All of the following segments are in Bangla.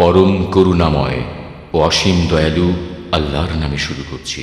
পরম করুণাময় ও অসীম দয়ালু আল্লাহর নামে শুরু করছি।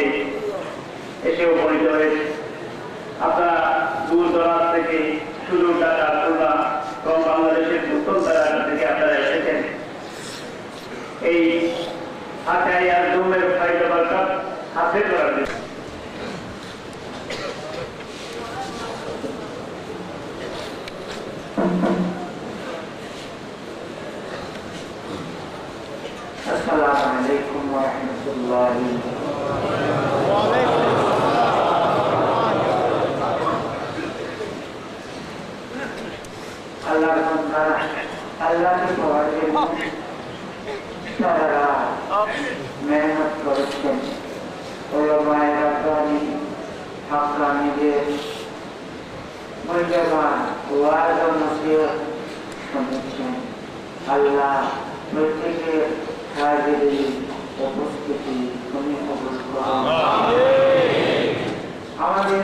মধ্যে এসে উপনীত হয়েছে। আপনারা দূর দরাজ থেকে সুদূর ঢাকা, খুলনা এবং বাংলাদেশের উত্তর এলাকা থেকে আপনারা এসেছেন এই আচারিয়ার জুমের ফাইদা বরকত হাসিল করার জন্য। আসসালামু আলাইকুম ওয়া রাহমাতুল্লাহি ওয়া আল্লাহ के फवादे सारा मेहनत করেছেন ওলামায়ে রাব্বানি হাক্কানিদের মূল্যবান ওয়াজ ও নসিহত শুনেছেন। আল্লাহ প্রত্যেকের হাজিরি উপস্থিতি তুমি কবুল করো। আমাদের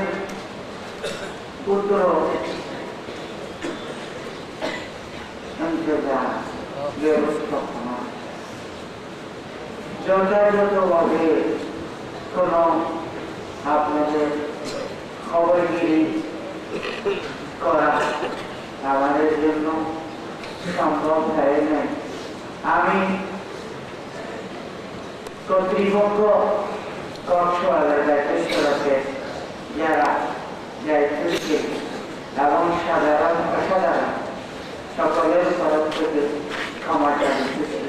পুত্র ব্যবস্থাপনা যথাযথভাবে কোন আপনাদের খবরগিরি করা আমাদের জন্য সম্ভব হয় নাই। আমি কর্তৃপক্ষ কক্সবাজার দায়িত্বশীলকে যারা দায়িত্ব এবং সাধারণ অসাধারণ সকলের তরফ থেকে ক্ষমা চাইতেছি।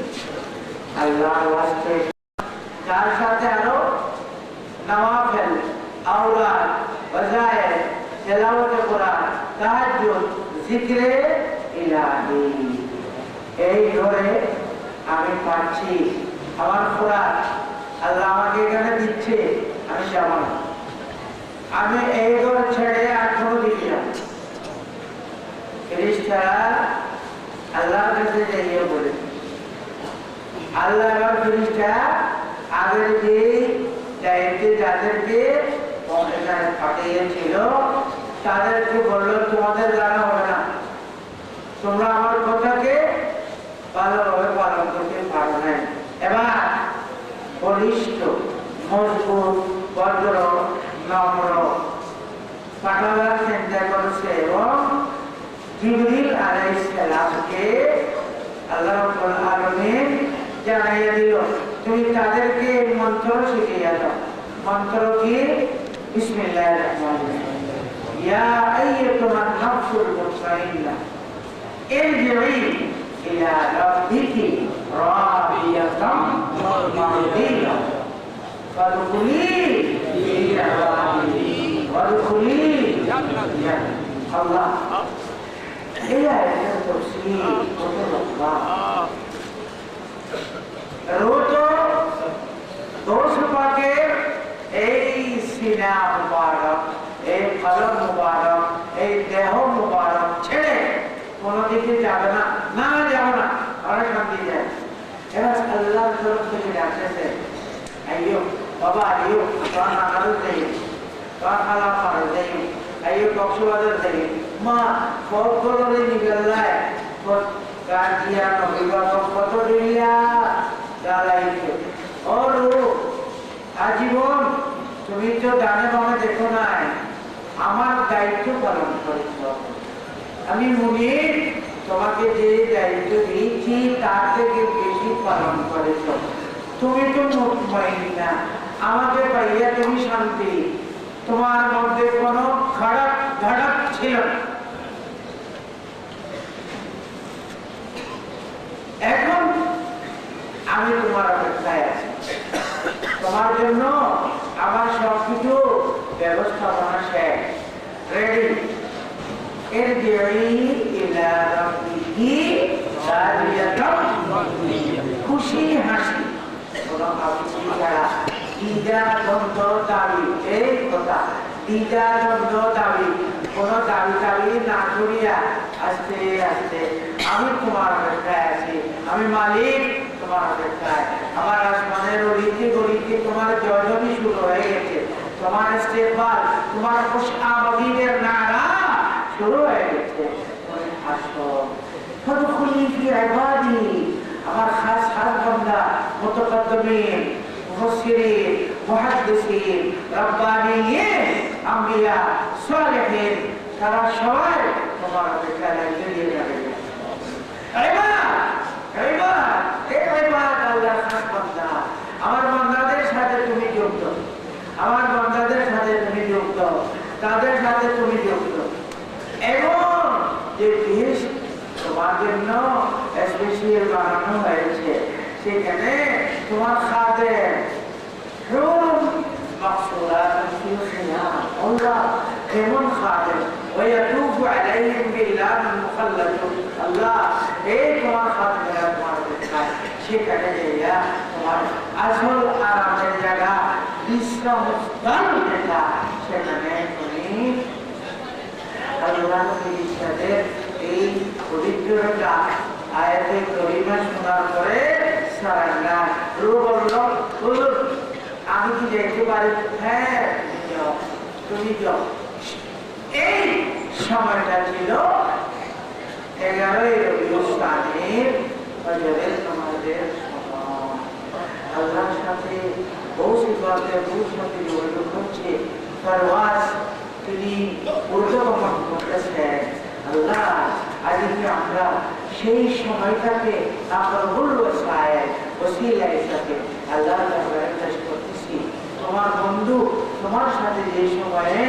আল্লাহর ওয়াস্তে তার সাথে আরো নওয়াফিল, আওরাদ, ওয়াজায়ের, তেলাওয়াতে কোরআন, তাহাজ্জুদ, জিকরে ইলাহি এই ধরে আমি পাচ্ছি। আমার কোরআন আল্লাহ আমাকে এখানে দিচ্ছে, আমি যাব না। আমি এই ঘর ছেড়ে আর কোনো দিকে যাব। ফেরেশতারা আল্লাহর কাছে যাইয়ে বলে, আল্লাহর ফেরেশতা আগের যে দায়িত্বে যাদেরকে এখানে পাঠিয়েছিল তাদেরকে বললো তোমাদের দ্বারা হবে না, তোমরা আমার কথাকে ভালোভাবে পালন করতে পারো না। এবার বলিষ্ঠ, মজবুত, ভদ্র, নম্র পাঠাবার চিন্তা করেছে এবং জিবরিল আলাইহিস সালামকে আল্লাহ রাব্বুল আলামিন জানাইয়া দিল, তুমি তাদেরকে মন্ত্র শিখিয়ে দাও। মন্ত্র কি? বিসমিল্লাহির রহমানির রহিম। ইয়া আইয়াতুহান নাফসুল মুতমাইন্নাহ ইরজিই ইলা রাব্বিকি রাদিয়াতাম মারদিয়াহ ফাদখুলি ফি ইবাদি ওয়াদখুলি জান্নাতি। আল্লাহ এই আয়াতের তাফসীর কত লম্বা। রোজ দোষ পাকের এই সিনা মুবারক, এই কলম মুবারক, এই দেহ মুবারক ছেড়ে কোনো দিকে যাবে না। না যাবো না, আমরা শান্তি যায়। এবার আল্লাহর তরফ থেকে ডাকতেছে, আইয়ো বাবা, আইয়ো তোমার নানারও দেই, তোমার খালা পারো দেই, আইয়ো কক্সবাজার দেই, মা ফলগুলোরে নিগলায় গার্জিয়ান অভিভাবক কত দিলিয়া জ্বালাইছে। ও আজীবন তুমি তো ডানে বামে দেখো নাই, আমার দায়িত্ব পালন করেছ। আমি মুনির তোমাকে যে দায়িত্ব দিয়েছি তার থেকে বেশি পালন করেছ। তুমি তো মুতমাইন্না, আমাকে পাইয়া তুমি শান্তি, তোমার মধ্যে কোনো খারাপ ধাড়াপ ছিল না। এখন আমি তোমার অপেক্ষায় আছি, তোমার জন্য আমার সবকিছু ব্যবস্থাপনা শেষ, রেডি। খুশি হাসি, কোনো আবৃত্তি ছাড়া, দ্বিধা দ্বন্দ্ব দাবি, এই কথা দ্বিধা দ্বন্দ্ব দাবি, কোনো দাবি দাবি না করিয়া আস্তে আস্তে আমি তোমার অপেক্ষায় আছি। আমি মালিক তোমার অপেক্ষায়। আমার আসমানের অলিতে গলিতে তোমার জয়জনী শুরু হয়ে গেছে, তোমার ইস্তেকবাল, তোমার খুশআমদীদের নারা শুরু হয়ে গেছে। আসো ফাদখুলি ফি ইবাদি, আমার খাস খাস বান্দা মুতাকাদ্দিমিন মুফাসসিরিন, মুহাদ্দিসিন, রাব্বানিয়িন, আম্বিয়া, সালেহিন, তারা সবাই তোমার অপেক্ষায় এগিয়ে যাবে। আমার বান্দাদের সাথে তুমি যুক্ত, আমার বান্দাদের সাথে তুমি যুক্ত, তাদের সাথে তুমি যুক্ত। এবং যে দেশ তোমার জন্য স্পেশাল বানানো হয়েছে, সেখানে তোমার খাদেম مقصورات في الخيام الله كمن خادم ويطوف عليهم بلال مخلد الله এই তোমার খাদেমরা তোমার কোথায়, সেখানে গিয়া তোমার আসল আরামের জায়গা, বিশ্রামস্থল যেটা, সেখানে তুমি আল্লাহর ইরশাদের এই পবিত্রতা আয়াতে কারিমা শোনার পরে সারাঙ্গা রূহ বলল, হুজুর আমি কি যেতে পারি? হ্যাঁ তুমি যাও। এই সময়টা ছিল 11ই রবিউল সানির ফজরের নামাজের সময়। আল্লাহর সাথে বহু সিফাতে বহু সাথে যোগাযোগ হচ্ছে, পরওয়াজ তিনি ঊর্ধ্বগমন করতেছেন। আল্লাহ আজকে আমরা সেই সময়টাকে আপনার ওসিলা হিসাবে আল্লাহ চেষ্টা করতেছি। তোমার বন্ধু তোমার সাথে যে সময়ে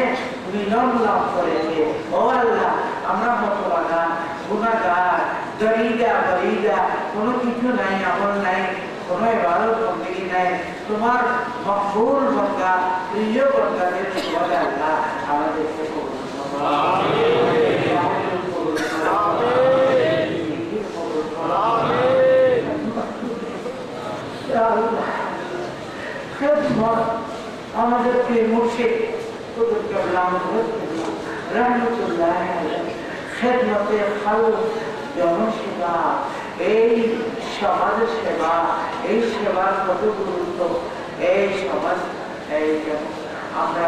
মিলন লাভ করেছে, ও আল্লাহ আমরা হতভাগা, গুনাহগার, দরিদা বরিদা, কোনো কিছু নাই, আমল নাই, কোনো ইবাদত বন্দেগী নাই, তোমার মকবুল বান্দা, প্রিয় বান্দাদের বলে আল্লাহ আমাদেরকে কবুল করুন। আমাদের প্রিয় মুর্শিদ রহমতুল্লাহ খেদমতে খালক জনসেবা, এই সমাজের সেবা, এই সেবার কত গুরুত্ব, এই সমাজ আমরা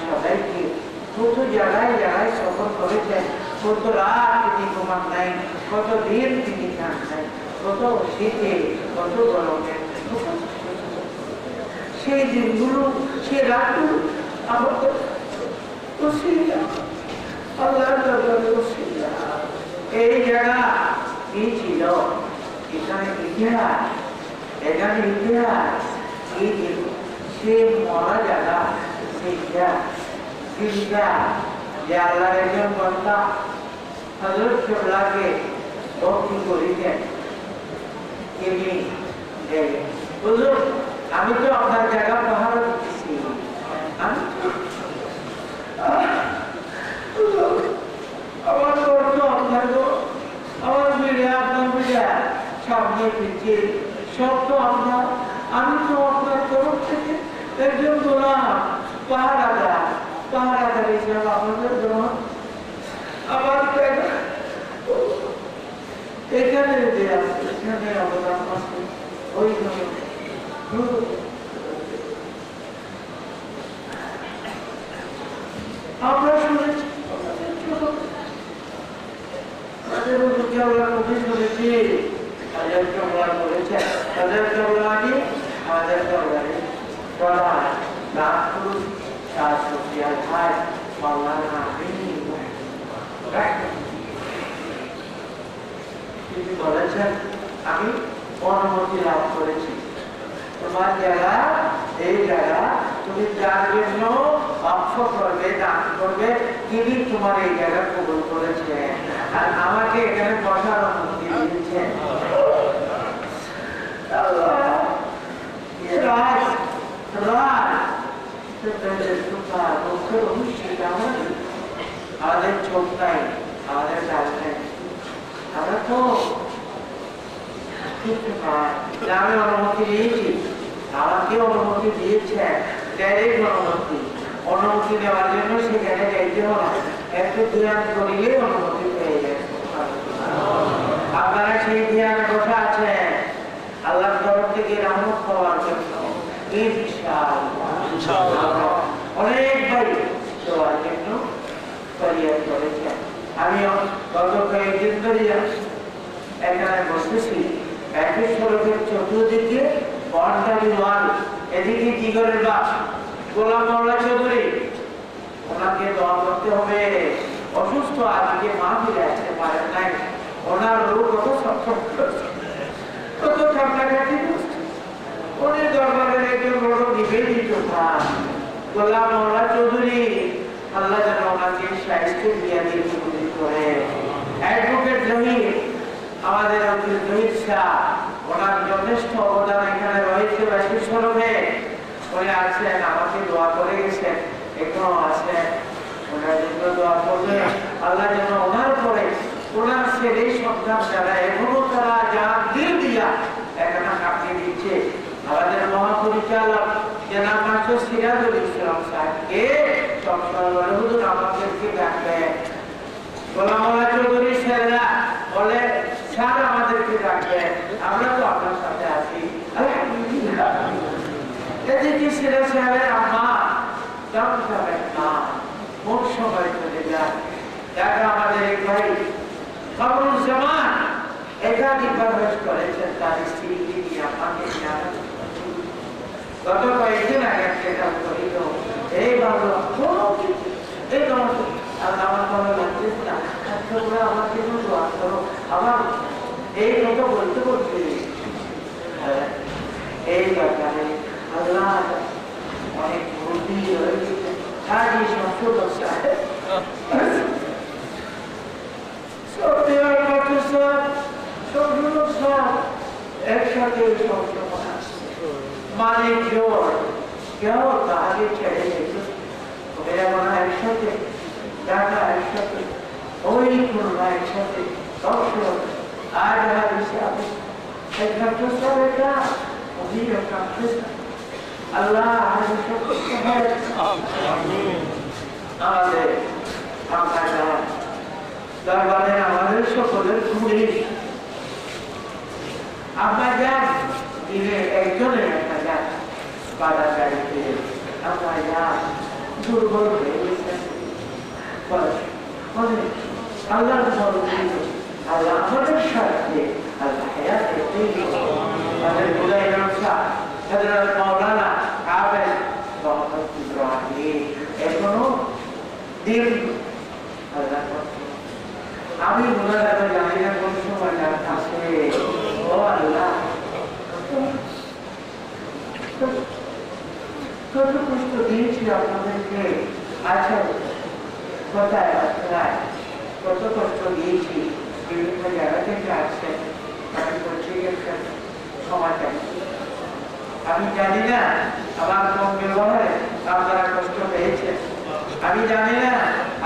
সবাইকে কত জায়গায় জায়গায় সফর করেছেন, কত রাত তিনি ঘুমান নাই, কত দিন তিনি খান নাই, কত শীতে, কত গরমে, সেই দিনগুলো, সে রাতগুলো আমাদের এই জায়গা কি ছিল, এখানে ইতিহাস, এখানে ইতিহাস কি ছিল, সে মরা জায়গা, সেইটা চিন্তা যে আল্লাহর একজন বান্দা হযরত কেবলাকে ভক্তি করিতেন। তিনি হুজুর আমি তো আপনার জায়গা পাহারা দিতেছি, আমার অর্থ আপনার, আমার মিডিয়া আপনার মিডিয়া, সামনে পিছিয়ে সব তো আপনার, আমি তো আপনার তরফ থেকে একজন গোলাম, পাহারাদার হিসাবে আপনাদের জন্য আমার এখানে যে আছে, এখানে অবদান আছে, ওই আমরা শুনেছি, বলেছেন আমি অনুমতি লাভ করেছি, তোমার জায়গা এই জায়গা, তুমি যার জন্য অক্ষ করবে, দান করবে, তিনি তোমার এই জায়গা কবুল করেছে, আর আমাকে এখানে বসার অনুমতি দিয়েছেন। আমাদের চোখ নাই, আমাদের কাজ নেই, আমরা তো আমি অনুমতি দিয়েছি, আমাকে অনুমতি দিয়েছে, অনুমতি নেওয়ার জন্য সেখানে যাইতে হবে, একটু ধ্যান করিলে অনুমতি পেয়ে যায়। আপনারা সেই ধ্যানে বসা আছেন আল্লাহর তরফ থেকে রহমত পাওয়ার জন্য, অনেক ভাই দেওয়ার জন্য ফরিয়াদ করেছেন। আমি গত কয়েকদিন ধরে এখানে বসতেছি, একই সড়কের চতুর্দিকে বনটালি ওয়াল এদিকে কি করে বাপ গোলাম মাওলা চৌধুরী, ওনাকে দোয়া করতে হবে। অসুস্থ, আজকে মা ফিরে আসতে পারেন নাই, ওনার রোগ কত সক্ষম, কত কান্নাকাটি করছে। উনি দরবারের একজন বড় নিবেদিত প্রাণ গোলাম মাওলা চৌধুরী, আল্লাহ যেন ওনাকে সাহিত্য দিয়া দিয়ে করে। অ্যাডভোকেট জহির, আমাদের উকিল জহির শাহ, ওনার যথেষ্ট অবদান এখানে রয়েছে বাসী স্বরূপে। উনি আছেন, আমাকে দোয়া করে গেছেন, এখনো আছেন। ওনার জন্য দোয়া করলে আল্লাহ যেন ওনার পরে ওনার ছেলে সন্তান যারা এখনো তারা জান দিল দিয়া এখানে কাটিয়ে দিচ্ছে। আমাদের মহাপরিচালক জনাব মাস্টার সিরাজুল ইসলাম সাহেবকে সবসময় বলে, হুজুর আমাদেরকে ডাকবেন। গোলাম মাওলা চৌধুরী স্যাররা বলে, স্যার আমাদেরকে ডাকবেন, আমরা তো আপনার সাথে আছি। আলহামদুলিল্লাহ। এদিকে সিরাজ সাহেবের আম্মা দাম সাহেবের মা মোট সময় চলে যায়। দেখা আমাদের এক ভাই কামরুজ্জামান একাধিকবার হজ করেছেন, তার স্ত্রীকে নিয়ে আমাকে নিয়ে গত কয়েকদিন আগে একটা করিল, এই ভাবলো এই তোমার আর আমার কোনো লাগছিস না, তোমরা আমাকে দোয়া করো। আমার এই কথা বলতে বলতে এই ব্যাপারে আল্লাহ অনেক বুদ্ধি রয়েছে। কাজী সংসদ একসাথে মালিক জোর কেউ তাকে ছেড়ে গেছে, মেরা মনে একসাথে ডাকা, একসাথে ওই করবা, একসাথে দর্শক আর হিসাবে একমাত্র সব এটা অভিযোগ আল্লাহ আমাদের দরবারে আমাদের সকলের ঘুরে আপনার যান দিনে একজনের একটা যান বাধা গাড়িতে আপনার যান দুর্বল হয়ে গেছেন। আল্লাহর আল্লাহ আমাদের সাথে আল্লাহ আমাদের বুঝাই ব্যবসা মাওলানা কাবেল মোহাম্মদ ইব্রাহিম এখনো দিন আল্লাহ। আমি ওনারা জানি না কোন সময় আসে। ও আল্লাহ, কত কষ্ট দিয়েছি আপনাদেরকে। আচ্ছা, কোথায় আপনার কত কষ্ট দিয়েছি, বিভিন্ন জায়গা থেকে আসছেন, আমি করছি গেছেন সমাজে। আমি জানি না আমার কোন ব্যবহারে আপনারা কষ্ট পেয়েছেন, আমি জানি না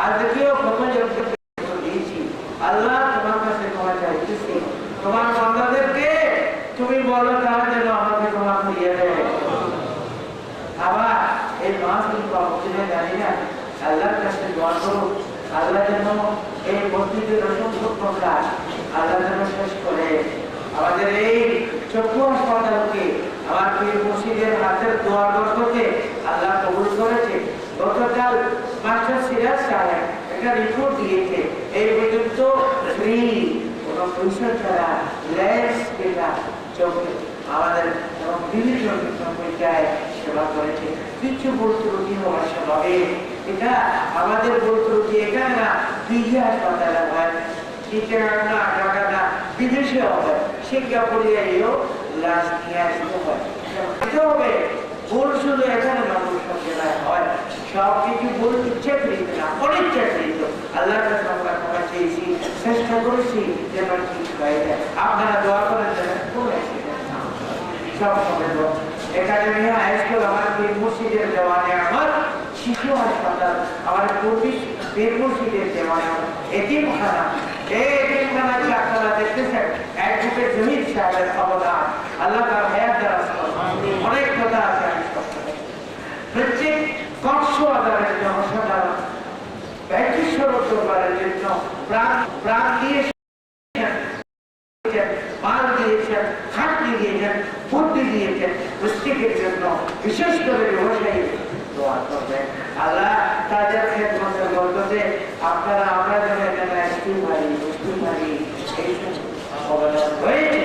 আজকেও কত জনকে দিয়েছি। আল্লাহ তোমার কাছে ক্ষমা চাইতেছি, তোমার বান্দাদেরকে তুমি বলো তারা যেন আমাকে ক্ষমা করিয়ে দেয়। আবার এই মাহফিল বা মসজিদে জানি না, আল্লাহর কাছে দোয়া করুন, আল্লাহ যেন এই মসজিদের অসংখ্য প্রকাশ আল্লাহ যেন শেষ করে আমাদের এই চক্ষু হাসপাতালকে আমার পীর মুর্শিদের হাতের দোয়া বরকতে আল্লাহ কবুল করেছে। গতকাল মাস্টার সিরাজ সাহেব একটা রিপোর্ট দিয়েছে, এই পর্যন্ত ফ্রি কোনো পয়সা ছাড়া ল্যান্স কেটা চোখে আমাদের এবং বিভিন্ন পর্যায়ে সেবা করেছে। কিছু বলতে রুটি হওয়ার স্বভাবে এটা আমাদের বলতে রুটি এখানে না, বিজে হাসপাতালে হয়, চিটাগাং না, ঢাকা না, বিদেশেও হয়, সিঙ্গাপুরে এও লাশ নিয়ে আসতে হয়। হবে ভুল শুধু এখানে মানুষ জেলায় হয়, সব কিছু ভুল ইচ্ছাকৃত না, অনিচ্ছাকৃত। আল্লাহর কাছে আমরা ক্ষমা চেয়েছি, চেষ্টা করেছি যেন ঠিক হয়ে যায়। আপনারা দোয়া করেন যেন সব হবে। একাডেমি হাই স্কুল আমার পীর মুর্শিদের দেওয়ানে, আমার শিশু হাসপাতাল আমার পীর মুর্শিদের দেওয়ানে, এতিমখানা, এই এতিমখানার আপনারা দেখতেছেন অ্যাডভোকেট জহির সাহেবের অবদান। আল্লাহ তার হায়াত দারাজ করুন। অনেক কথা আছে আমি প্রত্যেক কক্সবাজারের জনসাধারণ ব্যাটিশ্বর দরবারের জন্য প্রাণ দিয়েছেন, মাল দিয়েছেন, খাটনি দিয়েছেন, বুদ্ধি দিয়েছেন। প্রত্যেকের জন্য বিশেষ করে ব্যবসায়ী দোয়া করবেন। আল্লাহ তাদের খেদমতের বরকতে আপনারা আমরা যেন এখানে আসতে পারি, বুঝতে পারি, এই অবদান হয়েছে।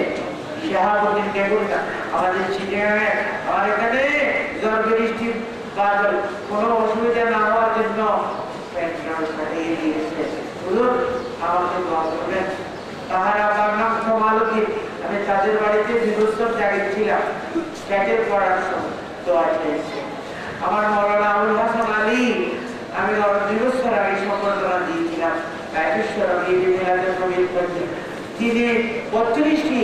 শাহাবুদ্দিন কেবুলকা আমাদের চিঠিগাঁয়ে আমার এখানে বাদল কোনো অসুবিধা না হওয়ার জন্য প্যান্ডেল সাজিয়ে দিয়েছে। হুজুর আমাকে দোয়া করবেন। তাহার আবার নাম সমালোকি, আমি তাদের বাড়িতে বিবস্তর জাগিয়েছিলাম ক্যাটের পড়ার সময় দোয়া চেয়েছি। আমার মৌলানা আবুল হাসান আলী, আমি বিবস্তর আগে সম্বর্ধনা দিয়েছিলাম ব্যাটেশ্বর তিনি 32টি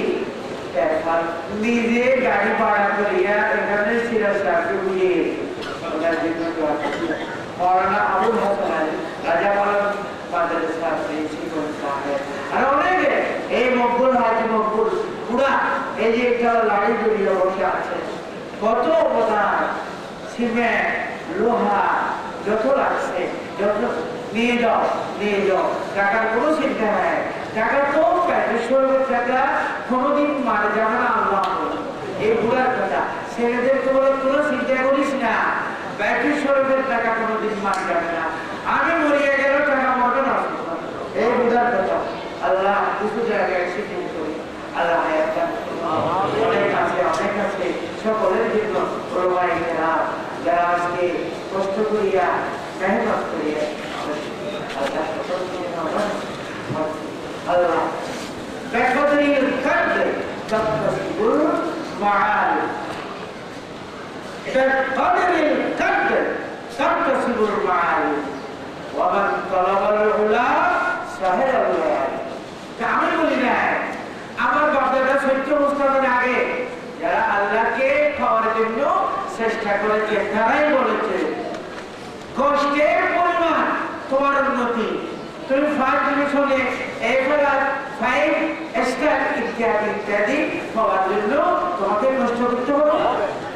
নিজে গাড়ি ভাড়া করিয়া এখানে সিরাজকে বুঝিয়ে মৌলানা আবুল হাসান আলী রাজা মাদ্রাসা প্রিন্সিপাল সাহেব আর অনেকে এই মকবুল হাজি মকবুল পুরা এই যে একটা লাড়ি জড়িয়ে বসে আছে, কত অবদান, সিমেন্ট লোহা যত লাগছে যত নিয়ে যাও টাকার কোনো চিন্তা নাই। টাকা তো প্যাটেশ্বরের টাকা কোনোদিন মারা যাবে না আল্লাহ। এই বুড়ার কথা ছেলেদের তো বলে কোনো চিন্তা করিস না, প্যাটেশ্বরের টাকা কোনোদিন মারা যাবে না। আমি মরিয়া গেলেও টাকা মরবে না। এই বুঝার কথা আল্লাহ কিছু জায়গায় শিখিয়ে করি। আল্লাহ অনেক আছে সকলের জন্য যারা আজকে কষ্ট করিয়া মেহনত করিয়া আল্লাহ বেকদরিল কদ্র তাকসিবুল মাআলি বেকদরিল কদ্র তাকসিবুল মাআলি ওয়া মান তালাবাল উলা সাহেরাল লায়ালি। আমি বলি না, আমার বাপদাদা সত্য মুস্তাদের আগে যারা আল্লাহকে খাওয়ার জন্য চেষ্টা করেছে তারাই বলেছে কষ্টের পরিমাণ তোমার উন্নতি। তুমি ফার্স্ট ডিভিশনে ফাইভ স্টার ইত্যাদি ইত্যাদি পাওয়ার জন্য তোমাকে কষ্ট করতে হবে।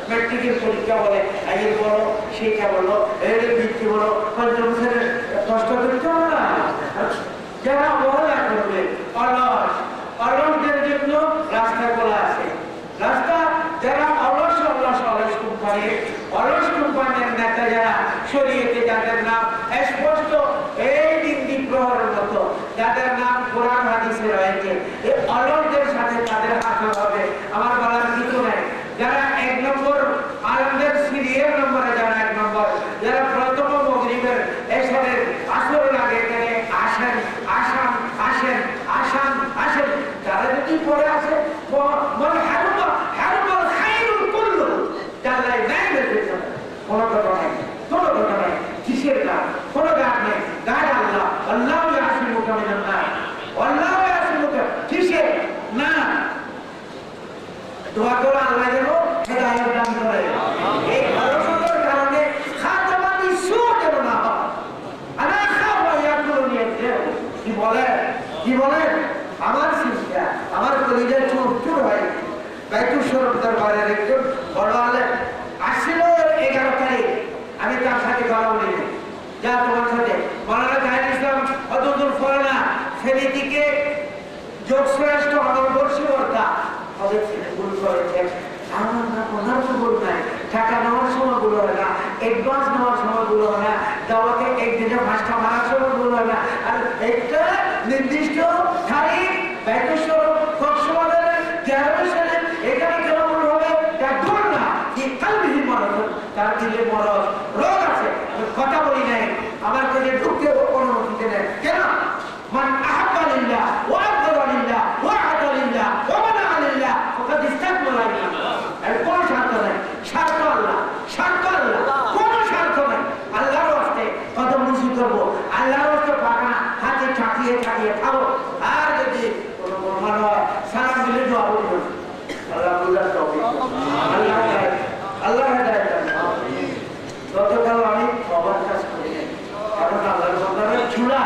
মেট্রিকের পরীক্ষা বলে আইএল বলো, সেইটা বলো, এর বৃত্তি বলো, পঞ্চম শ্রেণীর কষ্ট করতে হবে না। যারা অবহেলা করবে অলসদের জন্য রাস্তা খোলা আছে। রাস্তা যারা অলস কোম্পানির নেতা যারা শরীয়তে যাদের নাম স্পষ্ট এই দিন প্রহরের মতো যাদের নাম কোরআন হাদিসে রয়েছে, এই অলসদের সাথে তাদের হাসর হবে। আমার বলার কিছু নাই। যারা 1 নম্বর আলমদের সিরিয়াল নম্বরে যারা 1 নম্বর, যারা প্রথম মগরিবের এশারের আসরের আগে এখানে আসেন তারা যদি পড়ে আসে মনে হারুমাল খায়রুল কুল্লু জাল্লাই নাই বেঁচে কোনো কথা নাই কিসের গান, কোনো গান নেই। গান আল্লাহ ইয়াসিমুকা মিনান নাস, আল্লাহ ইয়াসিমুকা কিসের না দোয়া করে আল্লাহ যেন হেদায়েত দান করে। এই ভালোবাসার কারণে খাতামানি সুর যেন না হয়। আনা খাওয়া ইয়াকুলুনি কি বলেন আমার শিক্ষা আমার কলিজার চুর হয়। বাইতুল শরীফ দরবারের একজন বড় আলেম আসছিল 11 তারিখ, আমি তার সাথে কথা বলি যা তোমার সাথে মৌলানা জাহিদ ইসলাম অতদূর ফলে না ফেরি দিকে যোগশ্রেষ্ঠ আমার বর্ষিবর্তা ওদের ভুল করেছে। আমার না ওনার তো ভুল নাই, টাকা নেওয়ার সময় ভুল হয় না, অ্যাডভান্স নেওয়ার সময় ভুল হয় না, দাওয়াতে একদিনে 5টা মারার সময় ভুল হয় না। আর একটা নির্দিষ্ট তারিখ বাইতুল শরীফ কক্সবাজার 11 সালে এখানে কেন ভুল হবে তার ভুল না, কি কালবিহীন মরদ, তার দিলে মরদ রোগ আছে। কথা বলি নাই, আমার কাছে ঢুকতে অনুমতি দেন কেন? মান আহাব্বা লিল্লাহ ওয়া আবগযা লিল্লাহ ওয়া আতা লিল্লাহ ওয়া মানা লিল্লাহ ফাকাদ ইসতাকবালা লিল্লাহ। এর কোনো স্বার্থ নাই, স্বার্থ আল্লাহ, কোনো স্বার্থ নাই। আল্লাহর ওয়াস্তে কত মুসি করবো, আল্লাহর ওয়াস্তে পাকা হাতে চাকিয়ে খাবো। আর যদি কোনো প্রমাণ হয় সালাম দিলে দোয়া করবো। আল্লাহ বুঝার তৌফিক, আল্লাহ হেদায়েত দান। গতকাল আমি বাবার কাজ করি নাই, কারণ আল্লাহর বান্দারা চূড়া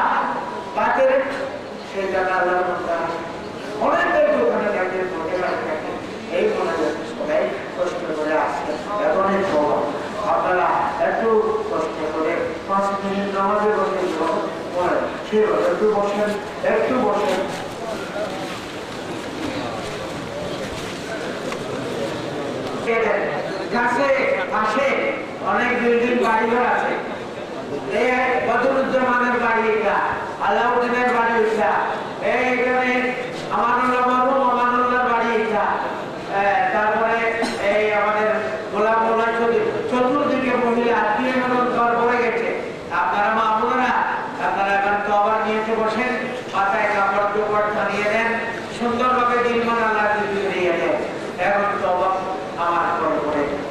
বাতের সেই জায়গা আল্লাহর বান্দারা অনেকের দোকানে থাকে, এই মনে যাচ্ছে সবাই কষ্ট করে আসছে। এখন এই খবর আপনারা একটু কষ্ট করে 5 মিনিট নামাজে বসে সেভাবে একটু বসেন। কাছে পাশে অনেক বিল্ডিং বাড়িঘর আছে। এই বদরুজ্জামানের বাড়ি, এটা আলাউদ্দিনের বাড়ি, এটা এইখানে আমানুল্লাহর বাড়ি, এটা তারপরে এই আমাদের গোলাম মোল্লা চতুর্দিকে মহিলা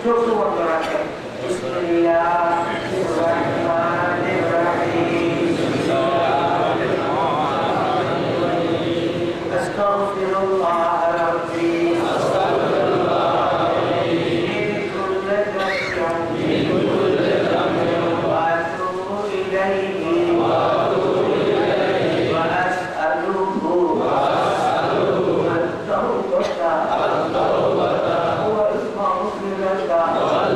চক্ষু বন্ধ রাখেন। বিসমিল্লাহির রহমানির রহিম। আস্তাগফিরুল্লাহ রাব্বি মিন কুল্লি যামবিন ওয়া আতুবু ইলাইহি ওয়া আসআলুহু আত-তাওবাতা ওয়াল মাগফিরাতা ওয়াল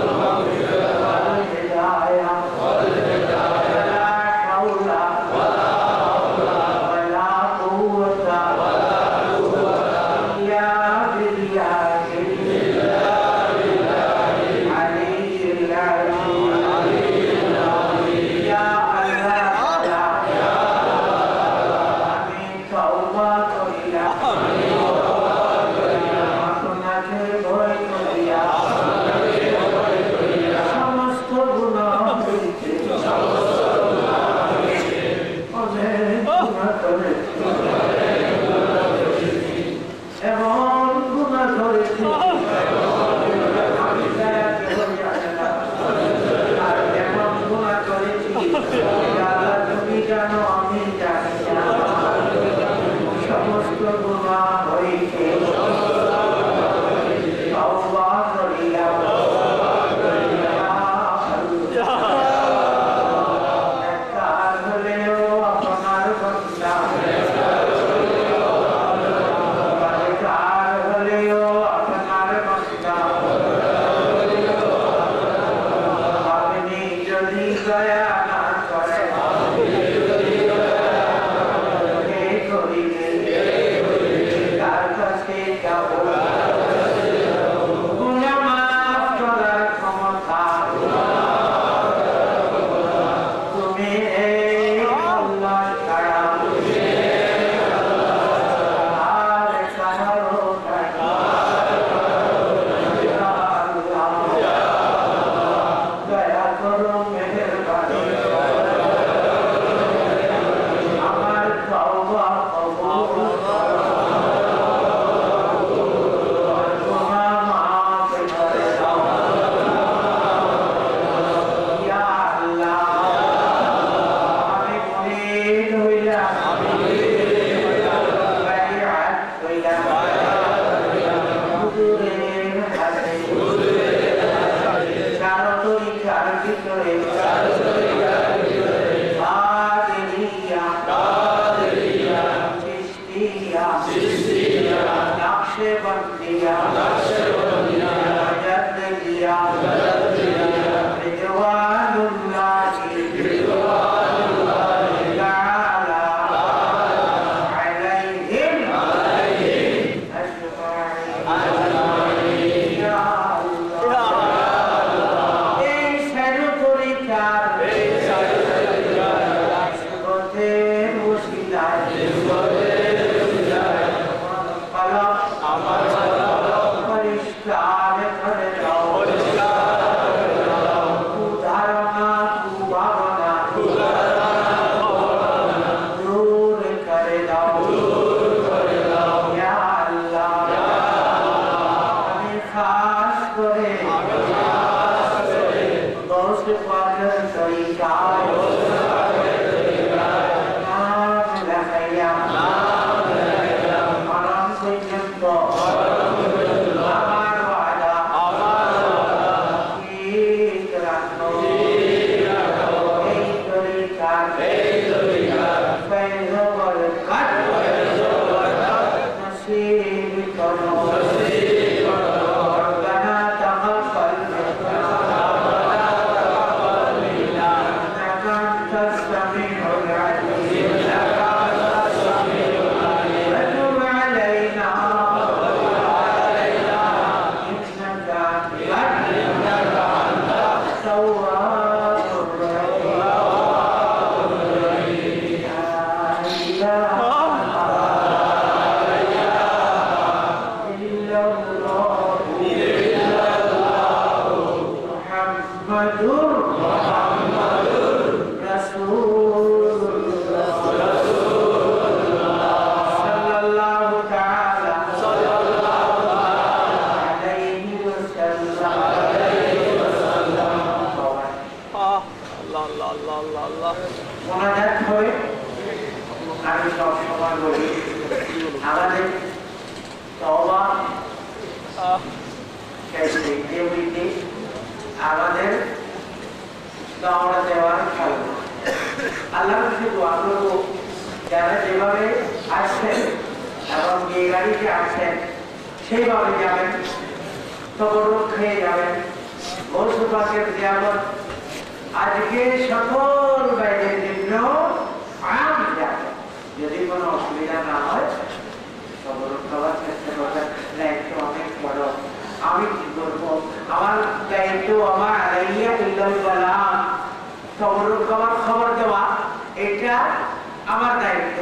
হিদায়াহ লা হাওলা ওয়ালা কুওয়াতা ইল্লা বিল্লাহিল আলিয়্যিল আযীম। ইয়া আল্লাহ আমি তওবা করিলাম, আপনাকে ভয় করিয়া সমস্ত গুনাহ হইতে অনেক গুনাহ করেছি, এমন গুনাহ করেছি আমি দয়াকে বলিয়া গেলাম। আর এমন গুনাহ করেছি যা তুমি জানো আমি জানি না। সমস্ত গুনাহ হইতে তওবা করিলাম। নেককার হলেও আপনার বান্দা, বদকার হলেও আপনার বান্দা। আপনি যদি দয়া না করেন কে করিবে? কার কাছে যাব? গুনাহ মাফ করার ক্ষমতা তুমি এই আল্লাহ ছাড়া আর কারো নাই। ইয়া আল্লাহ, দয়া করো, মেহেরবানি, আমার তওবা কবুল করো, গুনাহ মাফ করে দাও। ইয়া আল্লাহ, আমি মুরিদ হইলাম, বাইআত হইলাম হুজুরের হাতে। চার তরিকার ভিতরে কাদেরিয়া, চিশতিয়া, নকশবন্দিয়া, মুজাদ্দিদিয়া, রিদওয়ানুল্লাহি তাআলা আলাইহিম আজমাইন। ইয়া আল্লাহ, এই চার তরিকার নিসবতের ওসিলায় আমার কলম পরিষ্কার করে দাও। কুধারণা কুভাবনা দূর করে দাও। ইয়া আল্লাহ, আমি খাস করে গৌসে পাকের তরিকায় নাম লেখাইলাম। মরণ পর্যন্ত আমার ওয়াদা ঠিক রাখো। এই তরিকার ফেজ বরকত নসিব করো। ربنا تقبل منا إنك أنت السميع العليم وتب علينا إنك أنت التواب الرحيم. لا إله إلا الله محمد رسول الله صلى الله تعالى عليه وسلم. মোনাজাত হবে। আমি সব সময় বলি আমাদের তওবা আমাদের দাওয়াত দেওয়ার খেলা। আল্লাহর কাছে দোয়া করবো যারা যেভাবে আসছেন এবং যে গাড়িতে আসছেন সেইভাবে যাবেন, তবরুক খেয়ে যাবেন। গৌস পাকের জিয়ারত আজকে সকল বাইরের জন্য আম যাবে। যদি কোনো অসুবিধা না হয় তবরুক খাওয়ার চেষ্টা করবেন। দায়িত্ব অনেক বড়। আমি কি করবো? আমার দায়িত্ব আমার আলাইয়া বিল্লাহ বলাম তবরুক খাওয়ার খবর দেওয়া, এটা আমার দায়িত্ব।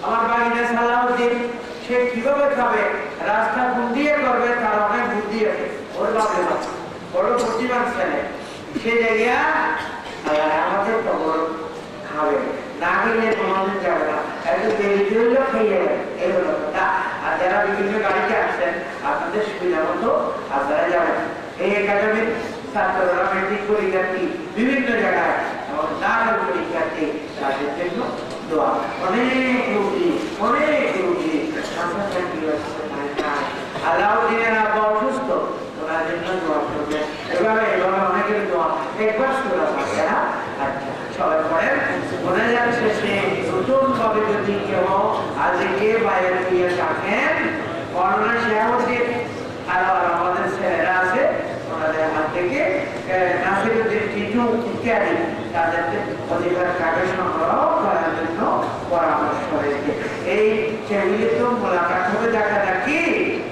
আমার বাগিনা সালাউদ্দিন সে কিভাবে খাবে, রাস্তা কোন দিয়ে করবে তার অনেক বুদ্ধি আছে। ওর বাপে বড় বুদ্ধিমান ছেলে, সে জায়গা আমাদের তবরুক খাবে না খেলে কোনোদিন যাবে না। একটু দেরি হইলেও খেয়ে যাবে, এই হলো কথা। আর যারা বিভিন্ন গাড়িতে আসছেন আপনাদের সুবিধা মতো আপনারা যাবেন। এই একাডেমির ছাত্ররা মেট্রিক পরীক্ষার্থী বিভিন্ন জায়গায় এবং নানা পরীক্ষার্থী তাদের জন্য দোয়া। অনেক রুগী আলাউদ্দিনের আব্বা অসুস্থ, ওনার জন্য দোয়া করবে। এভাবে অনেকের দোয়া একবার শোনা থাকে না। আচ্ছা সবাই পড়েন। মনে যাচ্ছে সে নতুন ভাবে যদি কেউ আজকে বাইরে দিয়ে থাকেন করোনা শেহাবুদ্দিন আর আমাদের ছেলেরা আছে ওনাদের হাত থেকে নাসিরুদ্দিন টিটু ইত্যাদি তাদেরকে অধিকার কাগজ সংগ্রহ করার জন্য পরামর্শ রয়েছে। এই টেবিলে তো মোলাকাত হবে দেখা দেখি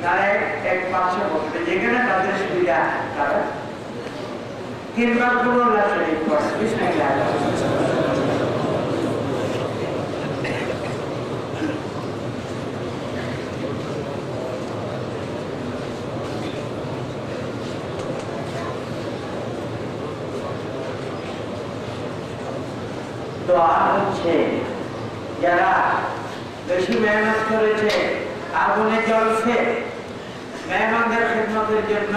তারা এক পাশে বসবে, যেখানে তাদের সুবিধা তারা তিনবার পুনরায় শরীর করে। বিসমিল্লাহ। দোয়া হচ্ছে যারা বেশি মেহনত করেছে, আগুনে জ্বলছে, মেহমানদের খেদমতের জন্য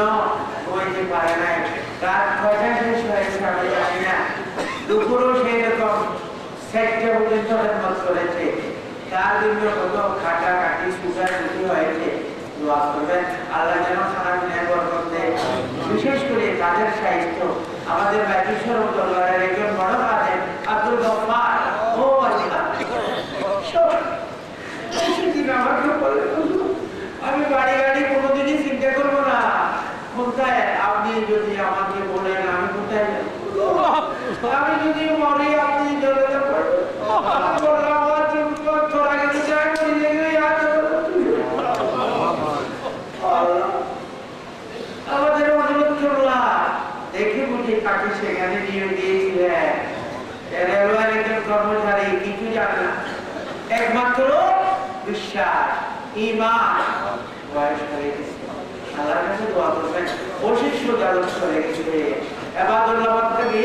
ঘুমাইতে পারে নাই, রাত কয়টা শেষ হয়েছে আমি জানি না, দুপুরও সেই রকম সেটটা পর্যন্ত খেদমত করেছে, তার জন্য কত খাটাখাটি সুখাসুখি হয়েছে। দোয়া করবেন আল্লাহ যেন খানা পিনায় বরকত দেয়। বিশেষ করে তাদের সাহিত্য আমাদের ব্যাটিশ্বর দরবারের একজন বড় কাজে আব্দুল গফফার ও আমি বাড়ি গাড়ি কোনোদিনই চিন্তা করবো না। কোথায় আপনি যদি আমাকে বলেন আমি কোথায় আমি যদি মরি আপনি আমাদের অনুরোধ করলাম দেখে বুঝে কাকে সেখানে নিয়ে গিয়েছিলেন। রেলওয়ের একজন কর্মচারী কিছু জানে না, একমাত্র বিশ্বাস ঈমান বয়স হয়ে গেছে। আল্লাহর কাছে দোয়া করবেন, অশিষ্য জালন করে গেছে। এবাদুল্লাহ থেকে